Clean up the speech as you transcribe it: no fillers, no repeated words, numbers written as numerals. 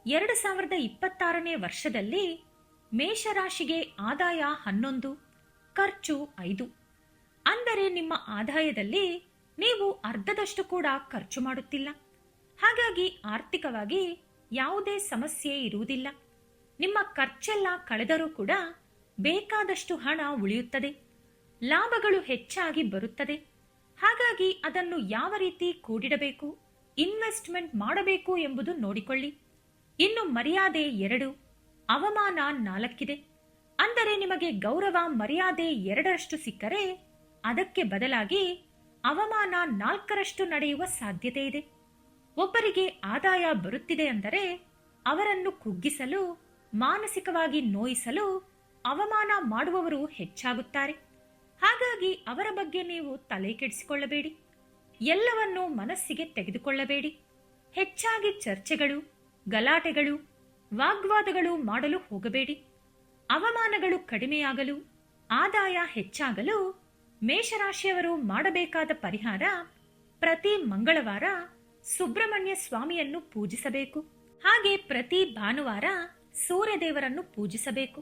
2026ನೇ ವರ್ಷದಲ್ಲಿ ಮೇಷರಾಶಿಗೆ ಆದಾಯ 11, ಖರ್ಚು 5. ಅಂದರೆ ನಿಮ್ಮ ಆದಾಯದಲ್ಲಿ ನೀವು ಅರ್ಧದಷ್ಟು ಕೂಡ ಖರ್ಚು ಮಾಡುತ್ತಿಲ್ಲ. ಹಾಗಾಗಿ ಆರ್ಥಿಕವಾಗಿ ಯಾವುದೇ ಸಮಸ್ಯೆ ಇರುವುದಿಲ್ಲ. ನಿಮ್ಮ ಖರ್ಚೆಲ್ಲ ಕಳೆದರೂ ಕೂಡ ಬೇಕಾದಷ್ಟು ಹಣ ಉಳಿಯುತ್ತದೆ. ಲಾಭಗಳು ಹೆಚ್ಚಾಗಿ ಬರುತ್ತದೆ. ಹಾಗಾಗಿ ಅದನ್ನು ಯಾವ ರೀತಿ ಕೂಡಿಡಬೇಕು, ಇನ್ವೆಸ್ಟ್ಮೆಂಟ್ ಮಾಡಬೇಕು ಎಂಬುದು ನೋಡಿಕೊಳ್ಳಿ. ಇನ್ನು ಮರ್ಯಾದೆ 2, ಅವಮಾನ 4 ಇದೆ. ಅಂದರೆ ನಿಮಗೆ ಗೌರವ ಮರ್ಯಾದೆ 2ರಷ್ಟು ಸಿಕ್ಕರೆ ಅದಕ್ಕೆ ಬದಲಾಗಿ ಅವಮಾನ 4ರಷ್ಟು ನಡೆಯುವ ಸಾಧ್ಯತೆ ಇದೆ. ಒಬ್ಬರಿಗೆ ಆದಾಯ ಬರುತ್ತಿದೆ ಅಂದರೆ ಅವರನ್ನು ಕುಗ್ಗಿಸಲು, ಮಾನಸಿಕವಾಗಿ ನೋಯಿಸಲು ಅವಮಾನ ಮಾಡುವವರು ಹೆಚ್ಚಾಗುತ್ತಾರೆ. ಹಾಗಾಗಿ ಅವರ ಬಗ್ಗೆ ನೀವು ತಲೆ ಕೆಡಿಸಿಕೊಳ್ಳಬೇಡಿ. ಎಲ್ಲವನ್ನೂ ಮನಸ್ಸಿಗೆ ತೆಗೆದುಕೊಳ್ಳಬೇಡಿ. ಹೆಚ್ಚಾಗಿ ಚರ್ಚೆಗಳು, ಗಲಾಟೆಗಳು, ವಾಗ್ವಾದಗಳು ಮಾಡಲು ಹೋಗಬೇಡಿ. ಅವಮಾನಗಳು ಕಡಿಮೆಯಾಗಲು, ಆದಾಯ ಹೆಚ್ಚಾಗಲು ಮೇಷರಾಶಿಯವರು ಮಾಡಬೇಕಾದ ಪರಿಹಾರ, ಪ್ರತಿ ಮಂಗಳವಾರ ಸುಬ್ರಹ್ಮಣ್ಯ ಸ್ವಾಮಿಯನ್ನು ಪೂಜಿಸಬೇಕು. ಹಾಗೆ ಪ್ರತಿ ಭಾನುವಾರ ಸೂರ್ಯದೇವರನ್ನು ಪೂಜಿಸಬೇಕು.